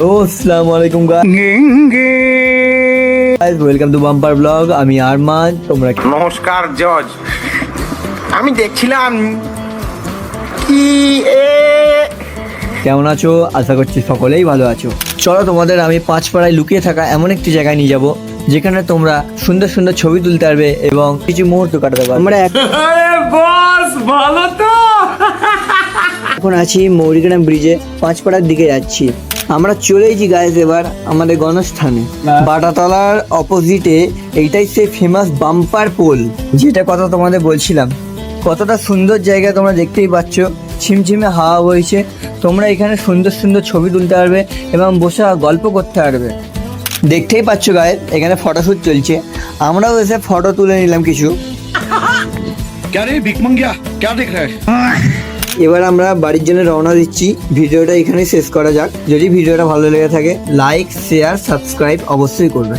আসসালামু আলাইকুম guys, welcome to bumper blog. আমি আরমান, তোমরা নমস্কার জজ। আমি দেখছিলাম কি কেমন আছো? আশা করছি সকলেই ভালো আছো। চলো তোমাদের আমি পাঁচপাড়ায় লুকিয়ে থাকা এমন একটি জায়গায় নিয়ে যাব যেখানে তোমরা সুন্দর সুন্দর ছবি তুলতে পারবে এবং কিছু মুহূর্ত কাটাতে পারবে। আমরা বস ভালো তো? এখন আছি মৌরিগ্রাম ব্রিজে, পাঁচপাড়ার দিকে যাচ্ছি। আমরা চলেইছি গাইস এবার আমাদের গণস্থানে। বাটাতলার অপোজিটে এইটাই সেই ফেমাস বাম্পার পোল, যেটা কথা তোমাদের বলছিলাম। কতটা সুন্দর জায়গা তোমরা দেখতেই পাচ্ছ, ঝিমঝিমে হাওয়া বইছে। তোমরা এখানে সুন্দর সুন্দর ছবি তুলতে পারবে এবং বসে গল্প করতে পারবে। দেখতেই পাচ্ছ গাইস, এখানে ফটোশ্যুট চলছে। আমরাও এসে ফটো তুলে নিলাম কিছু। क्या रे भिक मंगिया क्या देख रहा है? এবার আমরা বাড়ির জন্য রওনা দিচ্ছি। ভিডিওটা এখানেই শেষ করা যাক। যদি ভিডিওটা ভালো লেগে থাকে লাইক, শেয়ার, সাবস্ক্রাইব অবশ্যই করবে।